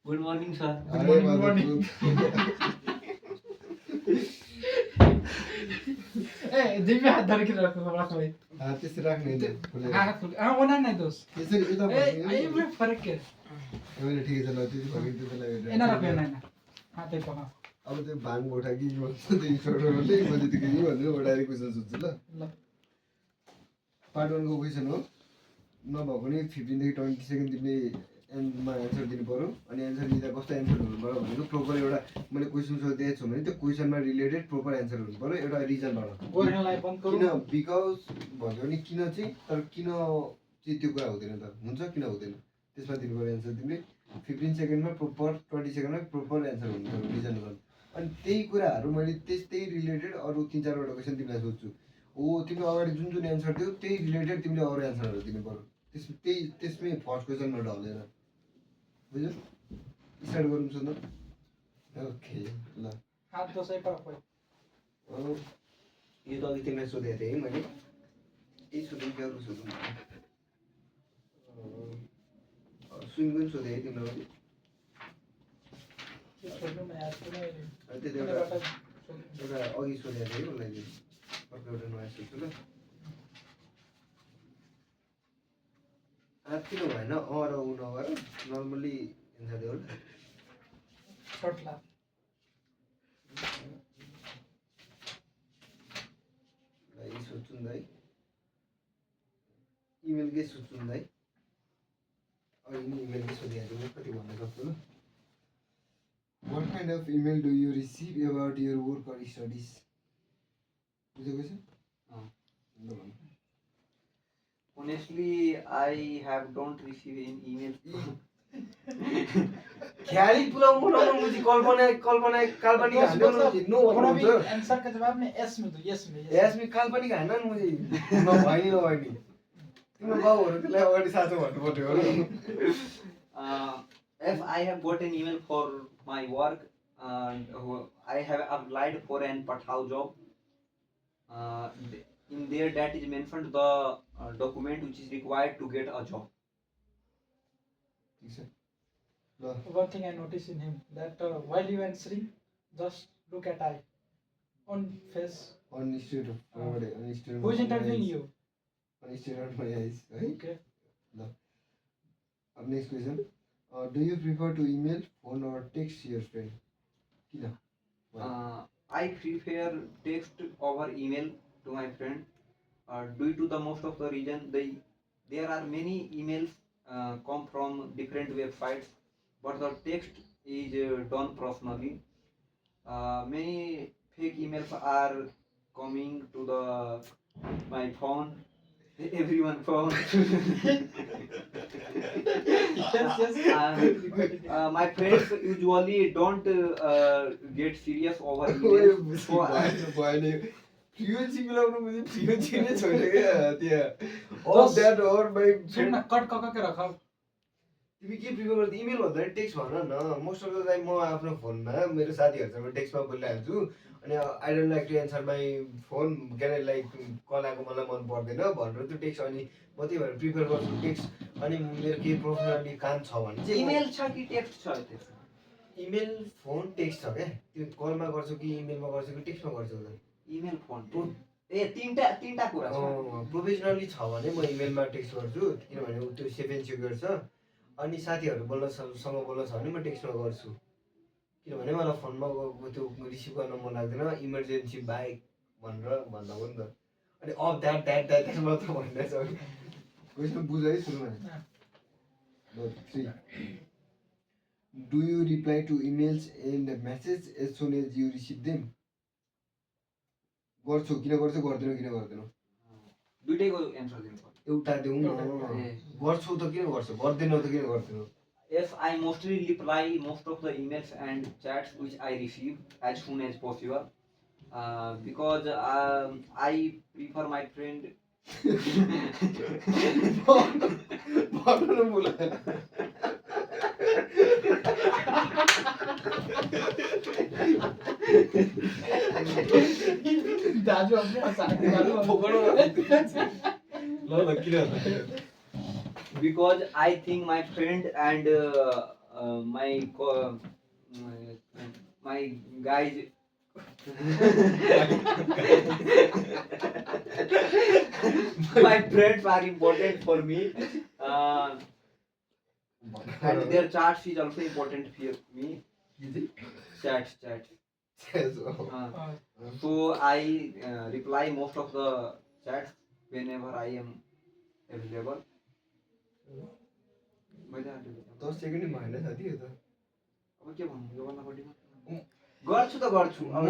Good morning, sir. Good morning, good morning. जिम्मे हात धर्केर राख्नु भाइ त्यसरी राख्ने ओना नै दोस यसरी यता ए फरक के मैले ठिकै छ ल त्यति फरक त्यसलाई एना राख्नु एना हात त्यही पख अब त्यो भाङ उठा कि त्यो छोटो मात्रै मैले त्यो के भन्नु डाइरेक्ट क्वेसन सोध्छु ल पार्ट 1 को क्वेसन हो नभएको पनि 15 देखि 20 सेकेन्ड तिमीले एन्डमा एन्सर दिनु पर्यो अनि एन्सर दिँदा कस्तो एन्सर हुनु पर्यो भनेको प्रोपर एउटा मैले क्वेसन सोधिदिएको छु भने त्यो क्वेसनमा रिलेटेड प्रोपर एन्सर हुनु पर्यो एउटा रिजनबाट गोर्खालाई बन्द किन गरौँ बिकज भन्यो भने किन चाहिँ तर किन चाहिँ त्यो कुरा हुँदैन त हुन्छ किन हुँदैन त्यसमा दिनु पर्यो एन्सर तिमीले 15 सेकेन्डमा प्रोपर 20 सेकेन्डमा प्रोपर एन्सर हुनु पर्यो रिजन गर्नु अनि त्यही कुराहरू मैले त्यही रिलेटेड अरू 3-4 वटा क्वेसन तिमीलाई सोध्छु हो तिमीले अगाडि जुन जुन एन्सर दियो त्यही रिलेटेड तिमीले अरू एन्सरहरू दिनु पर्यो त्यसमै फर्स्ट क्वेसनमा ढलेर बुझ्यौ स्टार्ट गरौँ सोध्नु ओके ल हात दोसै पर कोइ यो त अघि तिमीलाई सोधेको थिएँ है मैले यही सोधौँ कि अरू सोधौँ स्विङ पनि सोधेँ है तिमीलाई छोड्नु म याद पनि त्यति एउटा अघि सोधेको थिएँ है उसलाई अर्को एउटा नयाँ सोध्छु ल किन भएन र ऊ नगर नर्मली एन्सर दियो ल छोड्ला यही सोध्छु नि है इमेलकै सोध्छु नि है अघि नि इमेलकै सोधेको थिएँ कति भन्न सक्छु ल What kind of email do you receive about your work or studies? बुझेको छ? Honestly, I have don't receive any email. ख्याली पुलाउ बनाउनु मुझे कल्पना काल्पनिक हाल्नु नो भन्नुहुन्छ आंसर का जवाब में एस में दो यस में यस में काल्पनिक हाल्न नि मुझे नभइनी तिम्रो बाउहरु त्यसलाई अगाडि साँचो भन्नु पर्यो If I have got an email for my work, I have applied for an Pathao job. In there, that is mentioned the document which is required to get a job. One thing I noticed in him that while you answering, just look at eye on face. On state of Who is interviewing you? On state of my eyes, right? Okay. No. Next question. Do you prefer to email, phone, or text your friend? Kina? I prefer text over email to my friend. Due to the most of the reason, there are many emails come from different websites, but the text is done personally. Many fake emails are coming to my phone. Everyone phone. Yes. My friends usually don't get serious over email. So frequency मिलाउनु मुझे frequency नै छोड्यो क्या त्यहाँ all that over my सुन cut के रख तिमी के प्रिफर गर्दै इमेल भन्दा टेक्स्ट भन न मोस्ट अफ द टाइम म आफ्नो फोनमा मेरो साथीहरुसँग टेक्स्टमा बोलिहाल्छु अनि I don't like to answer my phone can like call आएको मलाई मन पर्दैन भनेर त्यो टेक्स्ट अनि म त्यही भएर प्रिफर गर्छु टेक्स्ट अनि मेरो के प्रोफेसनली काम छ भने चाहिँ इमेल छ कि टेक्स्ट छ त्यसमा इमेल फोन टेक्स्ट छ क्या त्यो कलमा गर्छु कि इमेलमा गर्छु कि टेक्स्टमा गर्छु त इमेल फोन ए तीनटा कुरा छ प्रोफेसनली छ भने म इमेलमा टेक्स्ट गर्छु किनभने त्यो सेफ एन्ड सिक्योर छ अनि साथीहरु बोल्नसँग बोल्न छ भने म टेक्स्टमा गर्छु किनभने मलाई फोनमा त्यो रिसिभ गर्न मन लाग्दैन इमर्जेन्सी बाइक भनेर भन्दा हो नि त अनि अफ द्याट मात्र भन्दैछ क्वेसन बुझ है सुरुमा ल 3 do you reply to emails and message as soon as you receive them गर्छु किन गर्छु गर्दैन किन गर्दैन दुईटैको एन्सर दिनु पर्छ एउटा देऊ न गर्छु त किन गर्छु गर्दैन त किन गर्दैन Yes, I mostly reply most of the emails and chats which I receive as soon as possible because I prefer my friend. दाजु अपने साथी Because I think my friend and my guys my friends are important for me, and their chats is also important for me. Chats. So I reply most of the chats whenever I am available. 10 second भएन साथी यो त अब के भन्नु योभन्दा बढीमा गर्छु त गर्छु अब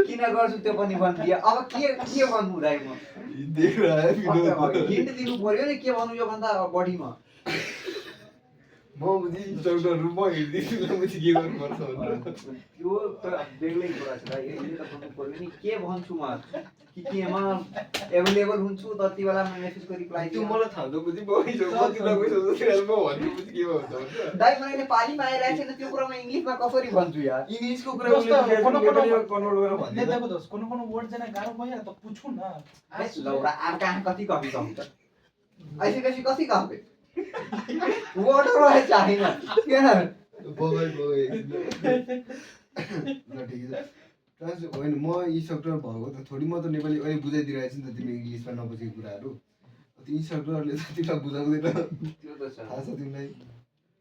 किन गर्छु त्यो पनि भनिदिए अब के भन्नु दाइ म हिन्ट दिनु पर्यो नि के भन्नु योभन्दा बढीमा म बुझी इन्स्ट्रक्टर रुममा हिँड्दिछु म चाहिँ के गर्नुपर्छ भनेर त्यो त बेग्लै कुरा छ दाइ यसले त भन्नु पर्यो नि के भन्छु म केमा एभाइलेबल हुन्छु त्यति बेला म मेसेजको रिप्लाई त्यो मलाई थाहा छ बुझी कति लाग्यो सोच्छु म भन्नु बुझी के हुन्छ दाइ मैले नेपालीमा आइरहेको छैन त्यो कुरा म इङ्ग्लिसमा कसरी भन्छु यार इंग्लिश को कुरा नेपालीमा कन्भर्ट गरेर भन्दिन देखो दोस्त कोनो वर्ड जना गाह्रो भयो त पूछू न लौरा अब कहाँ कति कमी कमी त ऐसे कैसे कति कमी वर्ड रहे चाहिन किन बबाई ल ठिक छ ट्रान्स होइन म इन्स्ट्रक्टर भएको त थोडी म त नेपाली अहिले बुझाइदिइरहेको छु नि त तिमी इङ्ग्लिसमा नबुझेको कुराहरू त्यो इन्स्ट्रक्टरले त तिमीलाई बुझाउँदैन त्यो त छ थाहा छ तिमीलाई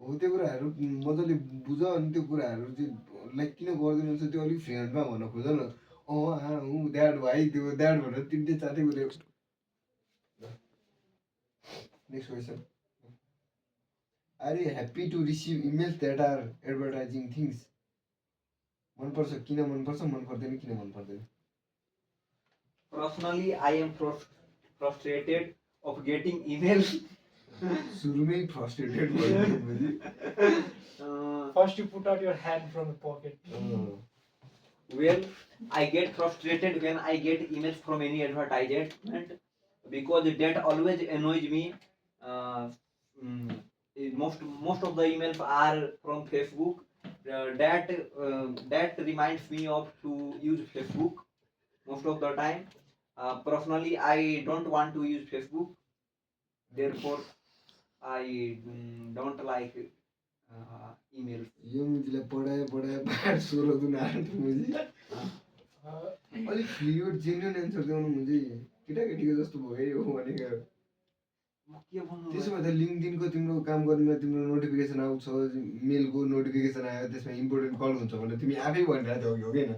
हो त्यो कुराहरू मजाले बुझ अनि त्यो कुराहरू चाहिँ लाइक किन गर्दैन हुन्छ त्यो अलिक फ्रेन्डमा भन्न खोज न द्याट भाइ त्यो द्याट भनेर तिनटै चारटै कुरा next question are you happy to receive emails that are advertising things मनपर्छ किन मनपर्छ मन पर्दैन किन मन पर्दैन Personally, I am frustrated of getting emails. सुरुमै फ्रस्ट्रेटेड भयो First you put out your hand from the pocket. Well, I get frustrated when I get emails from any advertisement because that always annoys me. Most of the emails are from Facebook. That reminds me of to use Facebook most of the time. Personally, I don't want to use Facebook. Therefore, I don't like emails. यो मुजीलाई पढायो बार सोह्र दिन आँट मुजी अलिक clear genuine answer दिउनु मुजी केटाकेटीको जस्तो भयो भनेको त्यसो भए त लिङ्कडिनको तिम्रो काम गर्नेमा तिम्रो नोटिफिकेसन आउँछ मेलको नोटिफिकेसन आयो त्यसमा इम्पोर्टेन्ट कल हुन्छ भनेर तिमी आफै भनिरहेको थियौ हो किन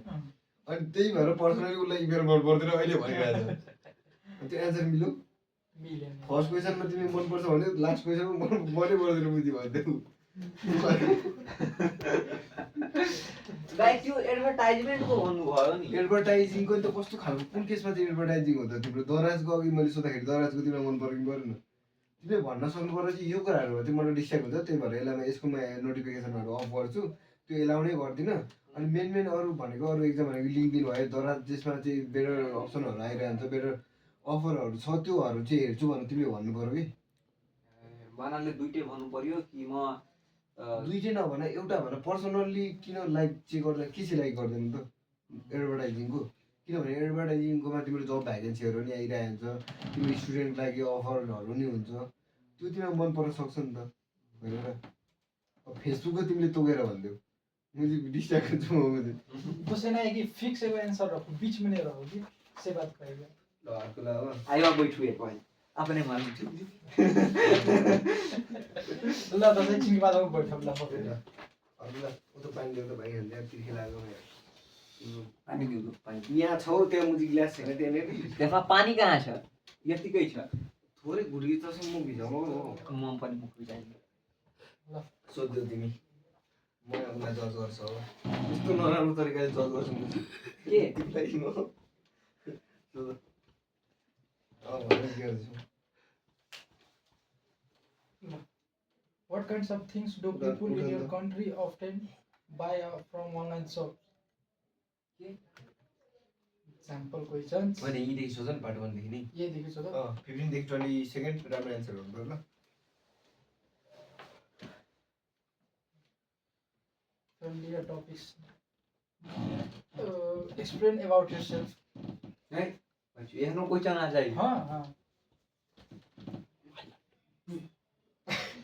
अनि त्यही भएर पर्सनली उसलाई इमेल मन पर्दैन अहिले भनिरहेको छ त्यो एन्सर मिल्यो फर्स्ट क्वेसनमा तिमी मनपर्छ भने लास्ट क्वेसनमा मनै पर्दैन बुझी भनिदेऊ गाइस त्यो एडभर्टाइजमेन्टको भन्नुभयो नि एडभर्टाइजिङको नि त कस्तो खालको कुन केसमा चाहिँ एडभर्टाइजिङ हो त तिम्रो दराजको अघि मैले सोद्धाखेरि दराजको तिमीलाई मन पर्यो कि परेन तिमीले भन्न सक्नु पर्यो चाहिँ यो कुराहरू चाहिँ मलाई डिस्ट्र्याक्ट हुन्छ त्यही भएर यसलाई यसको म नोटिफिकेसनहरू अफ गर्छु त्यो एलाउनै गर्दिनँ अनि मेन अरू भनेको अरू एक्जाम भनेको लिङ्कडिन भयो दराज जसमा चाहिँ बेटर अप्सनहरू आइरहन्छ बेटर अफरहरू छ त्योहरू चाहिँ हेर्छु भनेर तिमीले भन्नु पर्यो कि बनाले दुईटै भन्नु पर्यो कि म दुईटै नभन एउटा भन पर्सनल्ली किन लाइक चाहिँ गर्दा के चाहिँ लाइक गर्दैन त एडभर्टाइजिङको किनभने एडभर्टाइजिङकोमा तिम्रो जब भ्याकेन्सीहरू नि आइरहेको हुन्छ तिम्रो स्टुडेन्ट लागि अफरहरू नि हुन्छ त्यो तिमीलाई मन पर्न सक्छ नि त होइन र अब फेसबुकको तिमीले तोकेर भनिदेऊ मुझे डिस्ट्रैक्ट छु मुझे तो सेना है कि फिक्स एगो आंसर रखो बीच में नहीं रहोगी से बात करेगा ल अर्को ल अब आइवा बैठु एक point अपने मान छु ल त चाहिँ चिङ बादमा बैठौ ल अर्को ल उ त पानी ल्याउ त भाइ हाल्दै तिर्खे लाग्यो पानी दिउ पानी यहाँ छौ त्यहाँ मुझे ग्लास छैन त्यहाँनिर त्यसमा पानी कहाँ छ यतिकै छ थोरै घुर्गी तसँग म भिजाउनु हो म पनि मुख चाहिन्छ ल सोध्यौ तिमी म उसलाई जज गर्छु अब यस्तो नराम्रो तरिकाले जज गर्छु के तिमीलाई म भनेर गर्छु What kinds of things do people in your country often buy from online shops? Example questions. मैले यहीँदेखि सोध न पार्ट 1 देखि नै ये देखिए सोधो 15 देखि 20 सेकेन्ड राम्रो एन्सर गर्नु पर्यो ल familiar topics. Explain about yourself. है हेर्नु क्वेसन आ जाए हाँ हाँ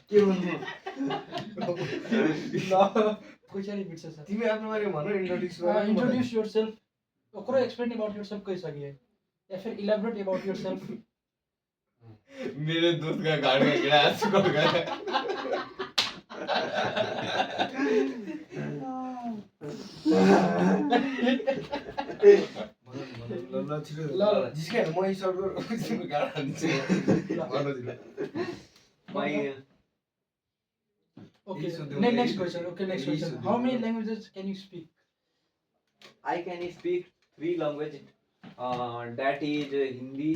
के भन्नु क्वेसन बिट्छ सर तिमी आफ्नो बारेमा भन इन्ट्रोड्युस इंट्रोड्यूस योरसेल्फ ओकरो एक्सप्लेन अबाउट योरसेल्फ कहि सकिए या फिर इलैबोरेट अबाउट योरसेल्फ मेरे दोस्त का गाड़ी में गिरा चुका गया जिसके मैं शॉर्ट कर गाड़ी हान्छु My Okay, next question. Okay, next question. How many languages can you speak? I can speak 3 languages. That is Hindi,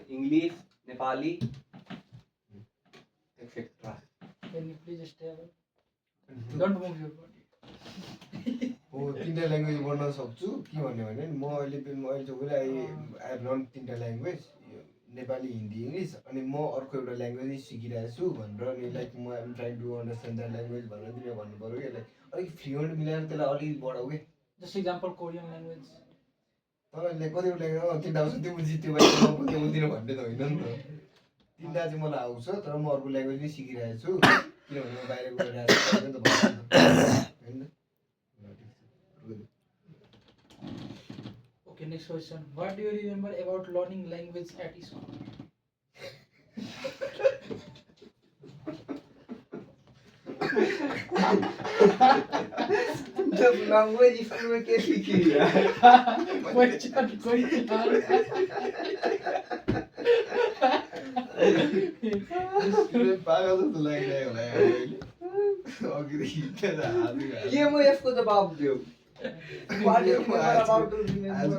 English, Nepali, etc. Can you please stay away? Don't move your body. हो तीनटा language बोल्न सक्छु के भन्यो भने म अहिले चाहिँ आई हेभ लर्न तीनटा ल्याङ्ग्वेज नेपाली हिन्दी इङ्ग्लिस अनि म अर्को एउटा ल्याङ्ग्वेज नै सिकिरहेको छु भनेर अनि लाइक म I'm trying to understand that language भनेर तिमीले भन्नु पऱ्यो क्या लाइक अलिक फ्लुएन्ट मिलाएर त्यसलाई अलिक बढाऊ क्या Just example, Korean language. तपाईँले कतिवटा ल्याङ्ग्वेज तिनवटा आउँछ त्यो बुझी त्यो बाहिर त्यो बुझ्दिनँ भन्ने त होइन नि त तिनवटा चाहिँ मलाई आउँछ तर म अर्को ल्याङ्ग्वेज नै सिकिरहेको छु किनभने म बाहिर गएर आएको छु त होइन Okay, next question. What do you remember about learning language at school? जब लैंग्वेज स्कूल में क्या सीखी है Question. पागल जस्तो लागिरहेको होला यार अहिले अघिदेखि के म यसको जवाब दियो What do you remember about to remember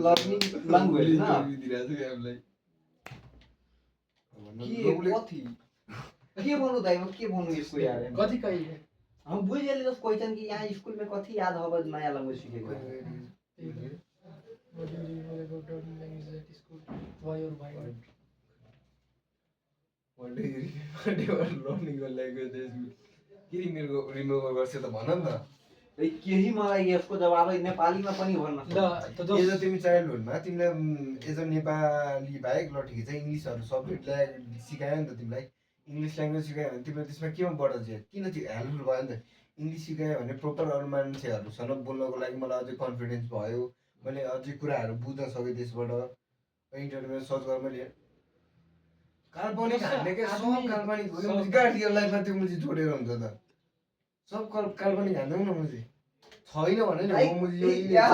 learning language ना के भन्नु दाइ म के भन्नु यसको यार कति कहिले हम बुझिहाल्यो जस क्वेशन कि यहाँ स्कुल में कथि याद हब नयाँ ल्याङ्ग्वेज सिकेको What do you remember about learning language at school? Why or why not? के रिमेम्बर गर्छ त भन नि त केही मलाई यसको जवाब नेपालीमा पनि भन्न ल त एज अ तिमी चाइल्डहुडमा तिमीलाई एज अ नेपाली बाहेक ल ठिकै छ इङ्ग्लिसहरू सब्जेक्टलाई सिकायो नि त तिमीलाई इङ्ग्लिस ल्याङ्ग्वेज सिकायो भने तिमीलाई त्यसमा केमा बढ्छ किन चाहिँ हेल्पफुल भयो नि त इङ्ग्लिस सिकायो भने प्रोपर अरू मान्छेहरूसँग बोल्नको लागि मलाई अझै कन्फिडेन्स भयो मैले अझै कुराहरू बुझ्न सकेँ त्यसबाट इन्टरनेटमा सर्च गरेर मैले काल्पनिक हान्ने क्या सब काल्पनिक हो क्या रियल लाइफमा त्यो मुजी जोडेर हुन्छ त सब काल्पनिक हान्दैनौ न मुजी छैन भने नि म मुजी यो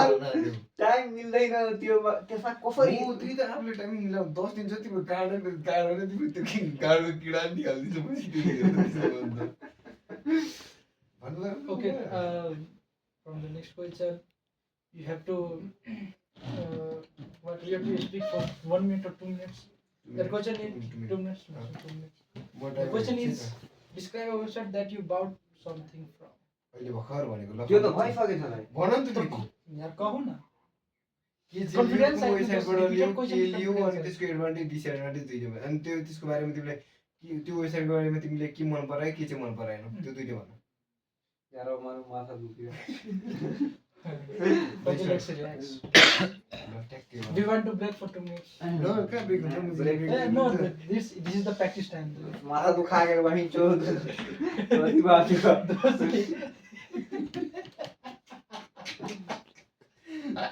टाइम मिल्दैन त्यो त्यसमा कसरी त्यही त आफूले टाइम मिलाउ 10 दिन जति काट्ने तिम्रो त्यो काँडको किडा नि हाल्दिन्छ मुजी Okay, from the next question, you have to what you have to speak for 1 minute or 2 minutes. The question is 2 minutes. 2 minutes. The question is describe a website that you bought something from. अहिले भर्खर भनेको ल त्यो त भइसकेछ दाइ भन नि त तिमी यार कहू न के Confidence चाहिँ I think वेबसाइटबाट repeated Leo question के लियो confidence अनि त्यसको एडभान्टेज डिसएडभान्टेज दुईटा भयो अनि त्यो त्यसको बारेमा तिमीलाई त्यो वेबसाइटको बारेमा तिमीले के मन परायो के चाहिँ मन पराएन त्यो दुईटा भन यार मलाई माथा दुख्यो Okay, let's relax. Do you want to break for 2 minutes? न कहाँ ब्रेक हुन्छ Break. No, this is the practice time. माथा दुखाएको वही चोद कति बात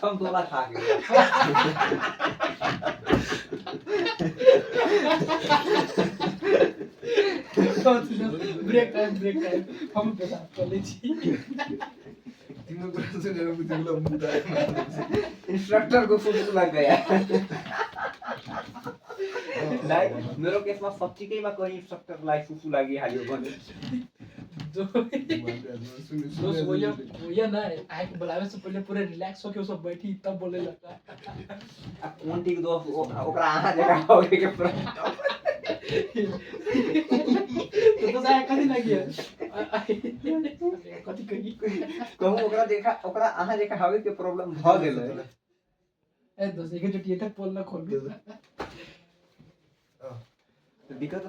हम तोला खा के Break time. हम बता कॉलेज तिम्रो कुरा सुनेर तिमीलाई मुद्दा इंस्ट्रक्टर को फुट लग गया लाइक मेरो केसमा सच्चीकैमा कोही इंस्ट्रक्टरलाई फुफु लागिहाल्यो भने दोस्त वो ये ना आके बुलावे से पहले पूरे रिलैक्स होके सब बैठी तब बोले लगता है कोंटी के दोस्त ओकरा आहा जगह हो के पूरा तो जाए कथी लगी है कथी कही कहूं ओकरा आहा जगह हावे के प्रॉब्लम भ गेल ए दोस्त एक जो टिएटा पोल ना खोल दिक्कत